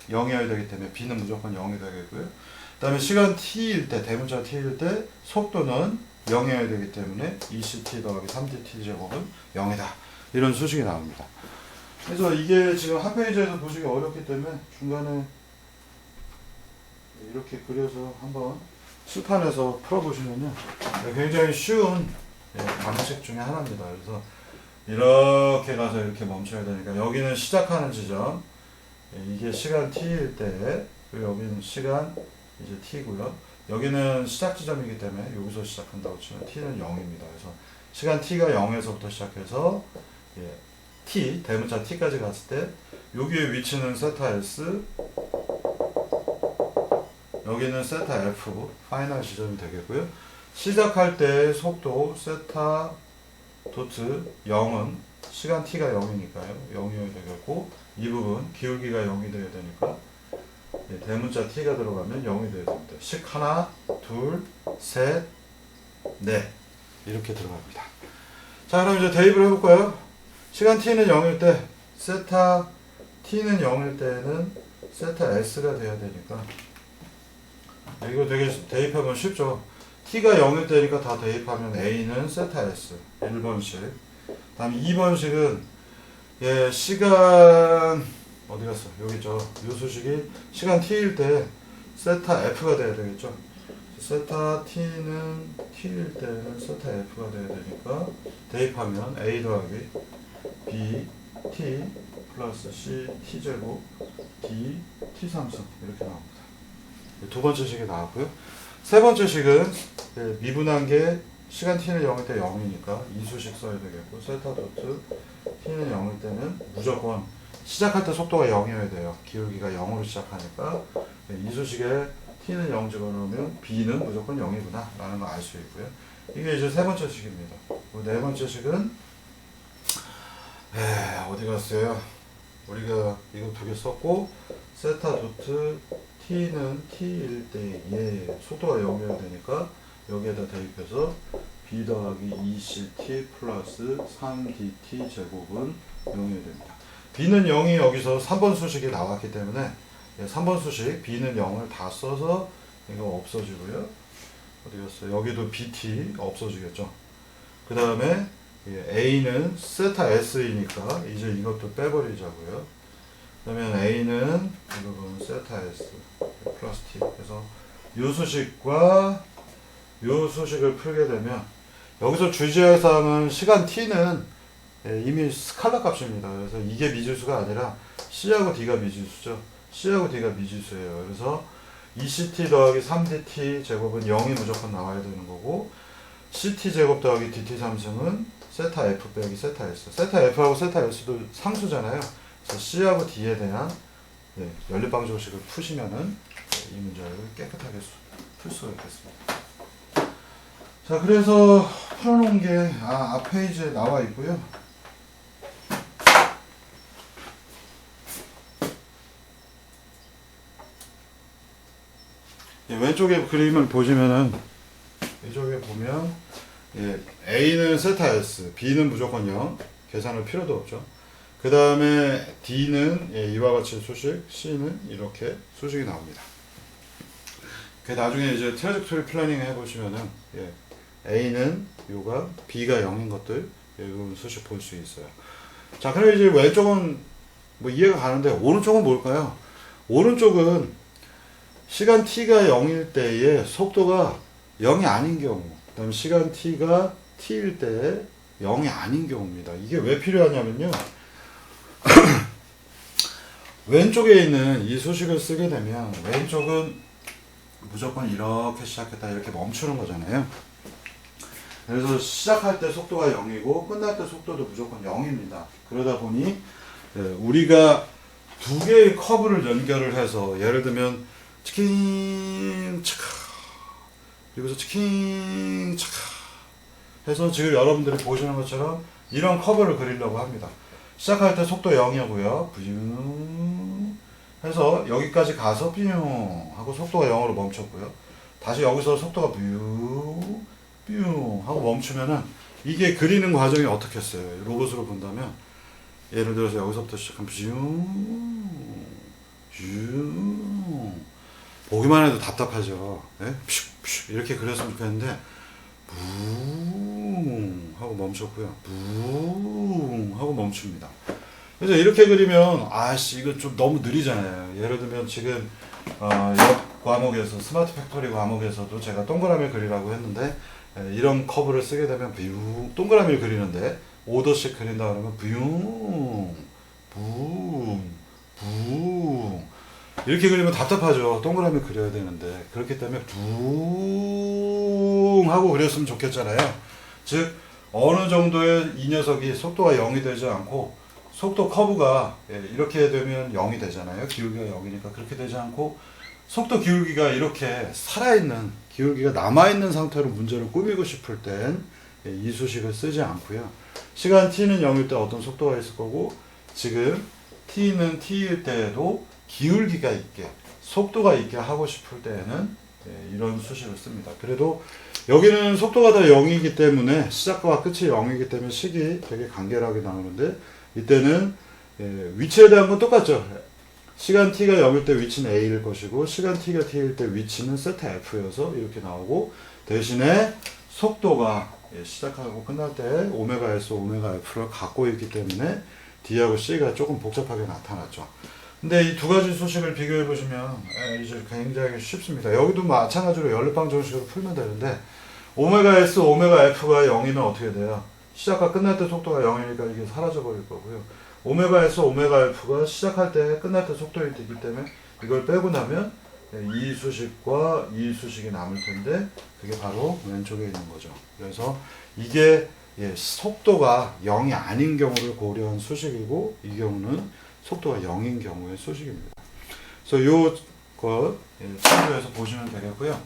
0이어야 되기 때문에 b는 무조건 0이 되겠고요. 그 다음에 시간 t일 때, 대문자 t일 때 속도는 0이어야 되기 때문에 2ct 더하기 3dt 제곱은 0이다. 이런 수식이 나옵니다. 그래서 이게 지금 한 페이지에서 보시기 어렵기 때문에 중간에 이렇게 그려서 한번 칠판에서 풀어보시면요, 굉장히 쉬운 방식 중에 하나입니다. 그래서 이렇게 가서 이렇게 멈춰야 되니까 여기는 시작하는 지점, 이게 시간 t일 때, 그리고 여기는 시간 이제 t고요. 여기는 시작 지점이기 때문에 여기서 시작한다고 치면 t는 0입니다. 그래서 시간 t가 0에서부터 시작해서 t, 대문자 t까지 갔을 때 여기의 위치는 세타 s, 여기는 세타 f, 파이널 지점이 되겠고요. 시작할 때 속도 세타 도트 0은 시간 t가 0이니까요. 0이어야 되겠고, 이 부분 기울기가 0이 되어야 되니까 대문자 t가 들어가면 0이 되어야 됩니다. 식 하나, 둘, 셋, 넷 이렇게 들어갑니다. 자, 그럼 이제 대입을 해볼까요? 시간 t는 0일 때 세타 t는 0일 때는 세타 s가 돼야 되니까, 이거 되게 대입하면 쉽죠. t가 0일 때니까 다 대입하면 a는 세타 s 1번식. 다음 2번식은 시간 어디 갔어? 여기 있죠. 이 수식이 시간 t일 때 세타 f가 돼야 되겠죠. 세타 t는 t일 때는 세타 f가 돼야 되니까 대입하면 a 더하기 b t 플러스 c t 제곱 d t 3승 이렇게 나옵니다. 두 번째 식이 나왔고요. 세 번째 식은 미분한 게 시간 t는 0일 때 0이니까 이 수식 써야 되겠고, 세타 도트 t는 0일 때는 무조건 시작할 때 속도가 0이어야 돼요. 기울기가 0으로 시작하니까 이 수식에 t는 0 집어넣으면 b는 무조건 0이구나 라는 거 알 수 있고요. 이게 이제 세 번째 식입니다. 네 번째 식은 어디 갔어요? 우리가 이거 두 개 썼고 세타 도트 t는 t일 때에 속도가 0이어야 되니까 여기에다 대입해서 b 더하기 2ct 플러스 3dt 제곱은 0이어야 됩니다. b는 0이 여기서 3번 수식이 나왔기 때문에 3번 수식 b는 0을 다 써서 이거 없어지고요. 어디 갔어요? 여기도 bt 없어지겠죠. 그 다음에 a는 세타 s이니까 이제 이것도 빼버리자고요. 그러면 a는 이거 보면 세타 s 플러스 t. 그래서 이 수식과 이 수식을 풀게 되면 여기서 주의할 사항은 시간 t는 이미 스칼라 값입니다. 그래서 이게 미지수가 아니라 c하고 d가 미지수죠. c하고 d가 미지수예요. 그래서 2ct 더하기 3dt 제곱은 0이 무조건 나와야 되는 거고 ct 제곱 더하기 dt 삼승은 세타 f 빼기 세타 s. 세타 f하고 세타 s도 상수잖아요. 그래서 c하고 d에 대한 연립방정식을 푸시면은 이 문제를 깨끗하게 풀 수가 있겠습니다. 자, 그래서 풀어놓은 게 앞 페이지에 나와 있고요. 왼쪽에 그림을 보시면은 이쪽에 보면 A는 세타 S, B는 무조건 0, 계산할 필요도 없죠. 그 다음에 D는 이와 같이 수식, C는 이렇게 수식이 나옵니다. 그 나중에 이제 트래젝토리 플래닝 해보시면은 A는 요가 B가 0인 것들 이런 수식 볼 수 있어요. 자, 그럼 이제 왼쪽은 뭐 이해가 가는데 오른쪽은 뭘까요? 오른쪽은 시간 t가 0일 때에 속도가 0이 아닌 경우, 그 다음에 시간 t가 t일 때 0이 아닌 경우입니다. 이게 왜 필요하냐면요. 왼쪽에 있는 이 수식을 쓰게 되면 왼쪽은 무조건 이렇게 시작했다 이렇게 멈추는 거잖아요. 그래서 시작할 때 속도가 0이고 끝날 때 속도도 무조건 0입니다. 그러다 보니 우리가 두 개의 커브를 연결을 해서 예를 들면 치킨 차카 여기서 치킨 차카 해서 지금 여러분들이 보시는 것처럼 이런 커브를 그리려고 합니다. 시작할 때 속도 0이고요. 뷰 해서 여기까지 가서 뷰 하고 속도가 0으로 멈췄고요. 다시 여기서 속도가 뷰 하고 멈추면은 이게 그리는 과정이 어떻겠어요? 로봇으로 본다면 예를 들어서 여기서부터 시작하면 보기만 해도 답답하죠. 이렇게 그렸으면 좋겠는데 붕 하고 멈췄고요. 붕 하고 멈춥니다. 그래서 이렇게 그리면 아씨 이거 좀 너무 느리잖아요. 예를 들면 지금 옆 과목에서 스마트 팩토리 과목에서도 제가 동그라미 그리라고 했는데 이런 커브를 쓰게 되면 뷰 동그라미를 그리는데 5도씩 그린다 그러면 붕 이렇게 그리면 답답하죠. 동그라미 그려야 되는데 그렇기 때문에 붕 하고 그렸으면 좋겠잖아요. 즉 어느 정도의 이 녀석이 속도가 0이 되지 않고 속도 커브가 이렇게 되면 0이 되잖아요. 기울기가 0이니까 그렇게 되지 않고 속도 기울기가 이렇게 살아있는 기울기가 남아있는 상태로 문제를 꾸미고 싶을 땐 이 수식을 쓰지 않고요. 시간 t는 0일 때 어떤 속도가 있을 거고 지금 t는 t일 때에도 기울기가 있게 속도가 있게 하고 싶을 때에는 이런 수식을 씁니다. 그래도 여기는 속도가 다 0이기 때문에 시작과 끝이 0이기 때문에 식이 되게 간결하게 나오는데 이때는 위치에 대한 건 똑같죠. 시간 t가 0일 때 위치는 a일 것이고 시간 t가 t일 때 위치는 세타 f여서 이렇게 나오고 대신에 속도가 시작하고 끝날 때 오메가 s, 오메가 f를 갖고 있기 때문에 d하고 c가 조금 복잡하게 나타났죠. 근데 이 두 가지 수식을 비교해 보시면 이제 굉장히 쉽습니다. 여기도 마찬가지로 연립방정식으로 풀면 되는데 오메가 s, 오메가 f가 0이면 어떻게 돼요? 시작과 끝날 때 속도가 0이니까 이게 사라져 버릴 거고요. 오메가 s, 오메가 f가 시작할 때 끝날 때 속도이 되기 때문에 이걸 빼고 나면 이 수식과 이 수식이 남을 텐데 그게 바로 왼쪽에 있는 거죠. 그래서 이게 속도가 0이 아닌 경우를 고려한 수식이고 이 경우는 속도가 0인 경우의 수식입니다. 그래서 요 거 참고해서 보시면 되겠고요.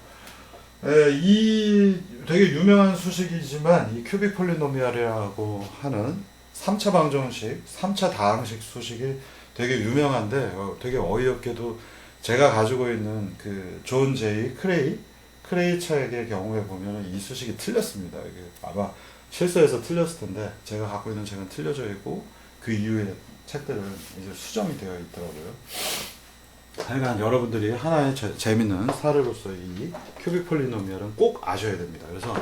이 되게 유명한 수식이지만 이 큐빅 폴리노미알이라고 하는 3차 방정식, 3차 다항식 수식이 되게 유명한데 되게 어이없게도 제가 가지고 있는 그 존 제이 크레이 책의 경우에 보면 이 수식이 틀렸습니다. 이게 아마 실서에서 틀렸을 텐데 제가 갖고 있는 책은 틀려져 있고 그 이후에 책들은 이제 수정이 되어 있더라고요. 하여간 여러분들이 하나의 재밌는 사례로서 이 큐빅 폴리노미알은 꼭 아셔야 됩니다. 그래서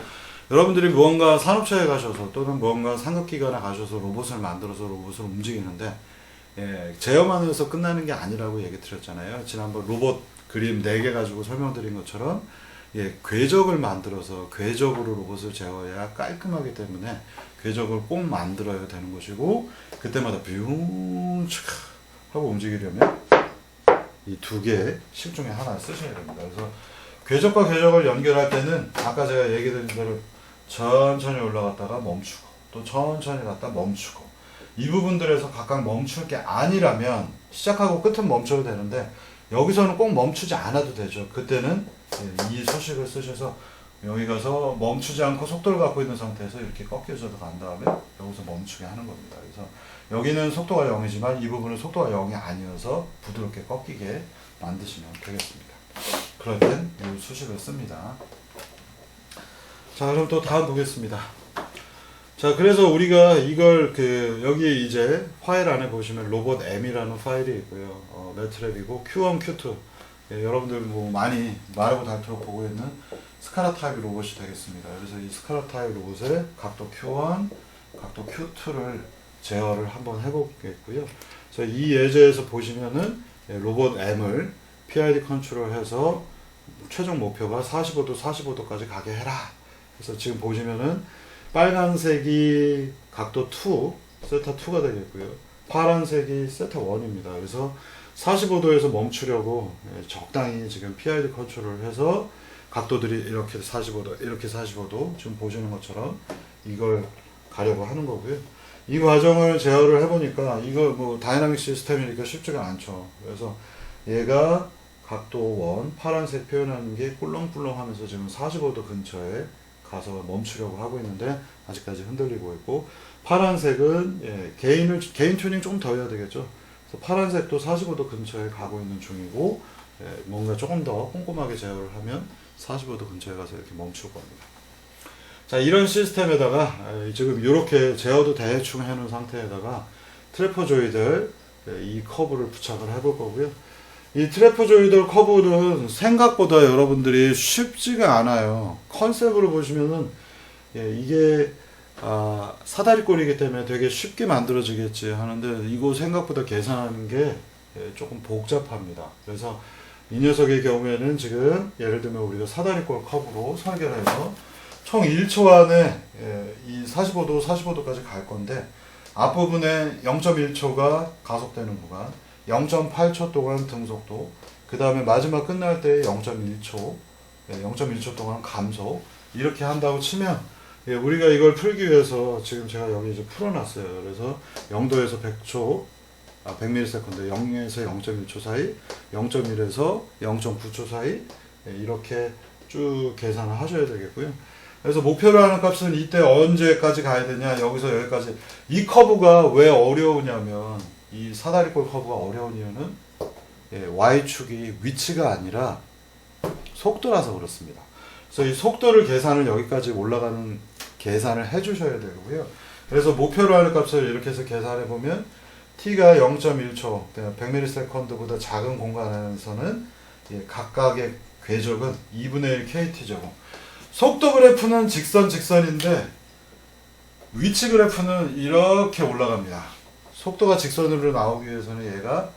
여러분들이 무언가 산업체에 가셔서 또는 무언가 상급기관에 가셔서 로봇을 만들어서 로봇을 움직이는데 제어만 해서 끝나는 게 아니라고 얘기 드렸잖아요. 지난번 로봇 그림 4개 가지고 설명드린 것처럼 궤적을 만들어서 궤적으로 로봇을 제어해야 깔끔하기 때문에 궤적을 꼭 만들어야 되는 것이고 그때마다 뷰 하고 움직이려면 이 2개의 식 중에 하나 쓰셔야 됩니다. 그래서 궤적과 궤적을 연결할 때는 아까 제가 얘기 드린 대로 천천히 올라갔다가 멈추고 또 천천히 갔다 멈추고 이 부분들에서 각각 멈출 게 아니라면 시작하고 끝은 멈춰도 되는데 여기서는 꼭 멈추지 않아도 되죠. 그때는 이 수식을 쓰셔서 여기 가서 멈추지 않고 속도를 갖고 있는 상태에서 이렇게 꺾여서 간 다음에 여기서 멈추게 하는 겁니다. 그래서 여기는 속도가 0이지만 이 부분은 속도가 0이 아니어서 부드럽게 꺾이게 만드시면 되겠습니다. 그럴 땐 이 수식을 씁니다. 자, 그럼 또 다음 보겠습니다. 자, 그래서 우리가 이걸 여기 이제 파일 안에 보시면 로봇 M이라는 파일이 있고요. 매트랩이고 Q1, Q2. 여러분들 뭐 많이 말하고 닳도록 보고 있는 스카라 타입 로봇이 되겠습니다. 그래서 이 스카라 타입 로봇의 각도 Q1, 각도 Q2를 제어를 한번 해보겠고요. 그래서 이 예제에서 보시면은 로봇 M을 PID 컨트롤해서 최종 목표가 45도, 45도까지 가게 해라. 그래서 지금 보시면은 빨간색이 각도 2, 세타 2가 되겠고요. 파란색이 세타 1입니다. 그래서 45도에서 멈추려고 적당히 지금 PID 컨트롤을 해서 각도들이 이렇게 45도, 이렇게 45도 지금 보시는 것처럼 이걸 가려고 하는 거고요. 이 과정을 제어를 해보니까 이거 뭐 다이나믹 시스템이니까 쉽지가 않죠. 그래서 얘가 각도 1, 파란색 표현하는 게 꿀렁꿀렁 하면서 지금 45도 근처에 가서 멈추려고 하고 있는데 아직까지 흔들리고 있고 파란색은 개인 튜닝 좀 더 해야 되겠죠. 그래서 파란색도 45도 근처에 가고 있는 중이고 뭔가 조금 더 꼼꼼하게 제어를 하면 45도 근처에 가서 이렇게 멈출 겁니다. 자, 이런 시스템에다가 지금 이렇게 제어도 대충 해놓은 상태에다가 트래퍼조이들 이 커브를 부착을 해볼 거고요. 이 트래퍼조이들 커브는 생각보다 여러분들이 쉽지가 않아요. 컨셉으로 보시면은 이게 사다리꼴이기 때문에 되게 쉽게 만들어지겠지 하는데 이거 생각보다 계산하는 게 조금 복잡합니다. 그래서 이 녀석의 경우에는 지금 예를 들면 우리가 사다리꼴 커브로 설계를 해서 총 1초 안에 이 45도, 45도까지 갈 건데 앞부분에 0.1초가 가속되는 구간, 0.8초 동안 등속도, 그 다음에 마지막 끝날 때 0.1초, 0.1초 동안 감속, 이렇게 한다고 치면 우리가 이걸 풀기 위해서 지금 제가 여기 이제 풀어놨어요. 그래서 0도에서 100초, 100ms, 0에서 0.1초 사이, 0.1에서 0.9초 사이, 이렇게 쭉 계산을 하셔야 되겠고요. 그래서 목표로 하는 값은 이때 언제까지 가야 되냐, 여기서 여기까지. 이 커브가 왜 어려우냐면, 이 사다리꼴 커브가 어려운 이유는 Y축이 위치가 아니라 속도라서 그렇습니다. 그래서 이 속도를 계산을 여기까지 올라가는 계산을 해 주셔야 되고요. 그래서 목표로 하는 값을 이렇게 해서 계산해 보면 t가 0.1초, 100ms보다 작은 공간에서는 각각의 궤적은 2분의 1 kt제곱. 속도 그래프는 직선인데 위치 그래프는 이렇게 올라갑니다. 속도가 직선으로 나오기 위해서는 얘가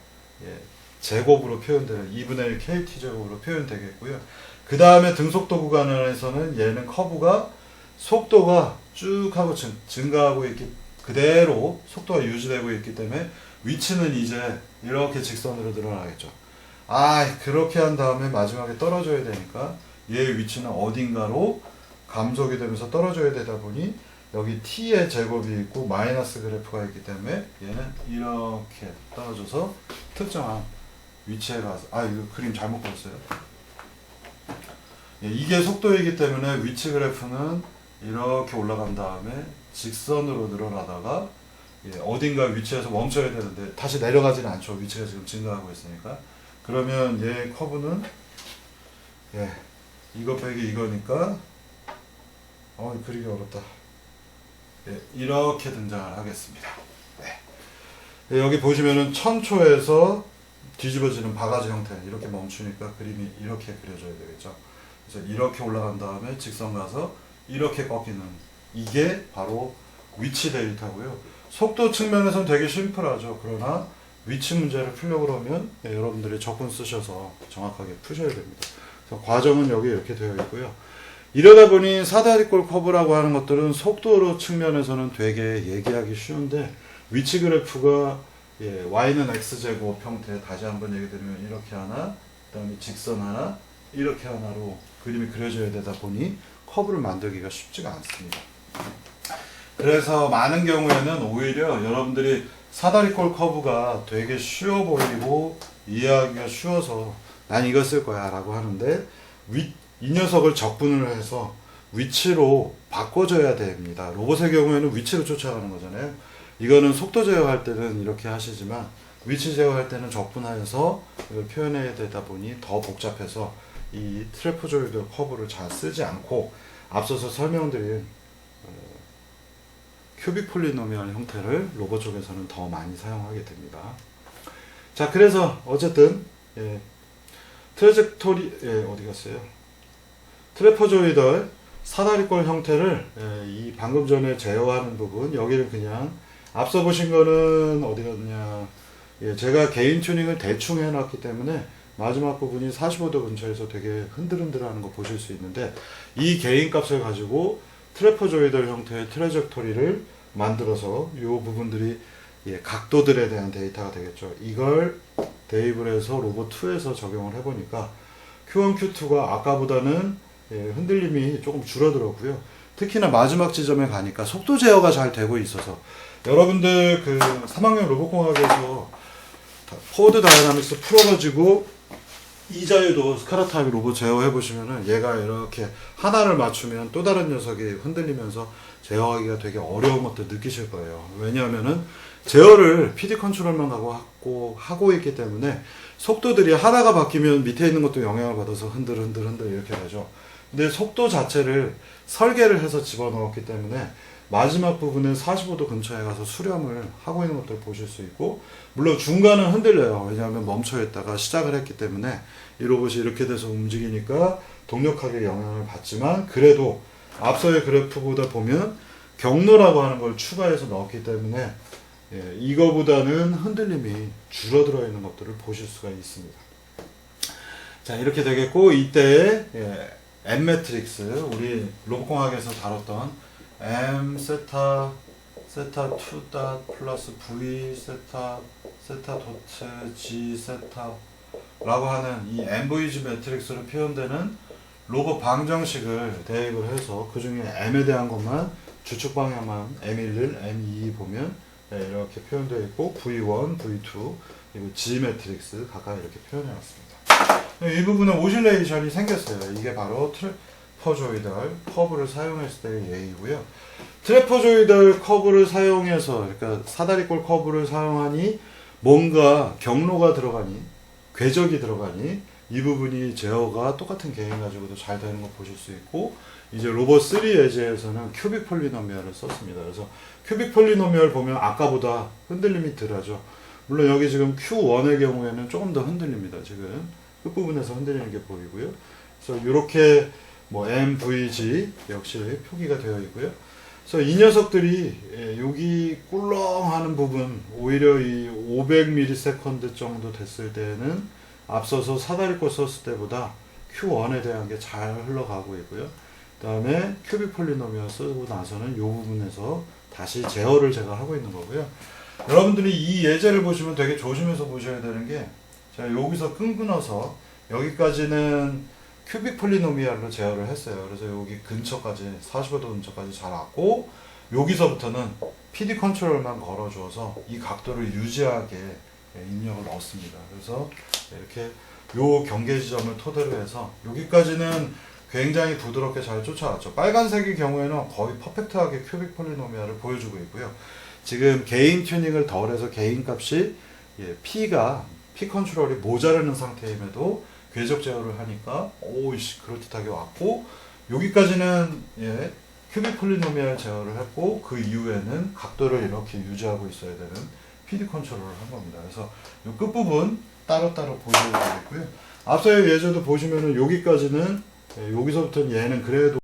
제곱으로 표현되는 2분의 1 kt제곱으로 표현되겠고요. 그 다음에 등속도 구간에서는 얘는 커브가 속도가 쭉 하고 증가하고 있기, 그대로 속도가 유지되고 있기 때문에 위치는 이제 이렇게 직선으로 늘어나겠죠. 그렇게 한 다음에 마지막에 떨어져야 되니까 얘의 위치는 어딘가로 감속이 되면서 떨어져야 되다 보니 여기 t의 제곱이 있고 마이너스 그래프가 있기 때문에 얘는 이렇게 떨어져서 특정한 위치에 가서 이거 그림 잘못 그렸어요. 예, 이게 속도이기 때문에 위치 그래프는 이렇게 올라간 다음에 직선으로 늘어나다가 어딘가 위치에서 멈춰야 되는데 다시 내려가지는 않죠. 위치가 지금 증가하고 있으니까. 그러면 얘 커브는 이거 빼기 이거니까 그리기 어렵다. 이렇게 등장을 하겠습니다. 여기 보시면은 1000초에서 뒤집어지는 바가지 형태 이렇게 멈추니까 그림이 이렇게 그려져야 되겠죠. 그래서 이렇게 올라간 다음에 직선 가서 이렇게 꺾이는 이게 바로 위치 데이터고요. 속도 측면에서는 되게 심플하죠. 그러나 위치 문제를 풀려고 그러면 여러분들이 적분 쓰셔서 정확하게 푸셔야 됩니다. 그래서 과정은 여기 이렇게 되어 있고요. 이러다 보니 사다리꼴 커브라고 하는 것들은 속도로 측면에서는 되게 얘기하기 쉬운데 위치 그래프가 y는 x제곱 형태 다시 한번 얘기 드리면 이렇게 하나 그 다음에 직선 하나 이렇게 하나로 그림이 그려져야 되다 보니 커브를 만들기가 쉽지가 않습니다. 그래서 많은 경우에는 오히려 여러분들이 사다리꼴 커브가 되게 쉬워 보이고 이해하기가 쉬워서 난 이거 쓸 거야 라고 하는데 이 녀석을 적분을 해서 위치로 바꿔줘야 됩니다. 로봇의 경우에는 위치로 쫓아가는 거잖아요. 이거는 속도 제어할 때는 이렇게 하시지만 위치 제어할 때는 적분하여서 이걸 표현해야 되다 보니 더 복잡해서 이 트래프조이드 커브를 잘 쓰지 않고 앞서서 설명드린 큐빅 폴리노미얼 형태를 로봇 쪽에서는 더 많이 사용하게 됩니다. 자, 그래서 어쨌든 트래젝토리 어디 갔어요? 트래퍼조이덜 사다리꼴 형태를 이 방금 전에 제어하는 부분 여기를 그냥 앞서 보신 거는 어디 갔냐? 제가 개인 튜닝을 대충 해놨기 때문에 마지막 부분이 45도 근처에서 되게 흔들흔들하는 거 보실 수 있는데 이 개인 값을 가지고 트래퍼조이덜 형태의 트래젝토리를 만들어서 이 부분들이 각도들에 대한 데이터가 되겠죠. 이걸 대입을 해서 로봇2에서 적용을 해보니까 Q1, Q2가 아까보다는 흔들림이 조금 줄어들었고요. 특히나 마지막 지점에 가니까 속도 제어가 잘 되고 있어서 여러분들 그 3학년 로봇공학에서 포워드 다이나믹스 풀어가지고 이자유도 스카라타입 로봇 제어해 보시면은 얘가 이렇게 하나를 맞추면 또 다른 녀석이 흔들리면서 제어하기가 되게 어려운 것들 느끼실 거예요. 왜냐하면은 제어를 PD 컨트롤만 하고 있기 때문에 속도들이 하나가 바뀌면 밑에 있는 것도 영향을 받아서 흔들 이렇게 되죠. 근데 속도 자체를 설계를 해서 집어넣었기 때문에 마지막 부분은 45도 근처에 가서 수렴을 하고 있는 것들을 보실 수 있고, 물론 중간은 흔들려요. 왜냐하면 멈춰 있다가 시작을 했기 때문에 이 로봇이 이렇게 돼서 움직이니까 동력하게 영향을 받지만, 그래도 앞서의 그래프보다 보면 경로라고 하는 걸 추가해서 넣었기 때문에 이거보다는 흔들림이 줄어들어 있는 것들을 보실 수가 있습니다. 자, 이렇게 되겠고, 이때 M 매트릭스, 우리 로봇공학에서 다뤘던 M 세타 2 닷 플러스 V 세타 도트 G 세타 라고 하는 이 MVG 매트릭스로 표현되는 로봇 방정식을 대입을 해서 그 중에 M에 대한 것만 주축 방향만 M11, M22 보면 이렇게 표현되어 있고, V1, V2 그리고 G 매트릭스 각각 이렇게 표현해 놨습니다. 이 부분은 오실레이션이 생겼어요. 이게 바로 트래퍼조이달 커브를 사용했을 때의 예이고요. 트래퍼조이달 커브를 사용해서, 그러니까 사다리꼴 커브를 사용하니 뭔가 경로가 들어가니, 궤적이 들어가니 이 부분이 제어가 똑같은 개인 가지고도 잘 되는 거 보실 수 있고, 이제 로봇 3 에즈에서는 큐빅 폴리노미얼을 썼습니다. 그래서 큐빅 폴리노미얼 보면 아까보다 흔들림이 덜하죠. 물론 여기 지금 Q1의 경우에는 조금 더 흔들립니다. 지금 끝부분에서 흔들리는 게 보이고요. 그래서 이렇게 뭐 MVG 역시 표기가 되어 있고요. 그래서 이 녀석들이 여기 꿀렁하는 부분, 오히려 이 500ms 정도 됐을 때는 앞서서 사다리꼴 썼을 때보다 Q1에 대한 게 잘 흘러가고 있고요. 그 다음에 큐빅 폴리노미얼 쓰고 나서는 이 부분에서 다시 제어를 제가 하고 있는 거고요. 여러분들이 이 예제를 보시면 되게 조심해서 보셔야 되는 게, 제가 여기서 끊어서 여기까지는 큐빅 폴리노미얼로 제어를 했어요. 그래서 여기 근처까지 45도 근처까지 잘 왔고, 여기서부터는 PD 컨트롤만 걸어줘서 이 각도를 유지하게 입력을 넣었습니다. 그래서 이렇게 요 경계 지점을 토대로 해서 여기까지는 굉장히 부드럽게 잘 쫓아왔죠. 빨간색의 경우에는 거의 퍼펙트하게 큐빅 폴리노미알을 보여주고 있고요. 지금 게인 튜닝을 덜해서 게인 값이 P가 P 컨트롤이 모자라는 상태임에도 궤적 제어를 하니까 오이씨 그럴듯하게 왔고, 여기까지는 큐빅 폴리노미알 제어를 했고 그 이후에는 각도를 이렇게 유지하고 있어야 되는 PD 컨트롤을 한 겁니다. 그래서 이 끝부분 따로따로 보셔야 되겠고요. 앞서의 예제도 보시면은 여기까지는 여기서부터는 얘는 그래도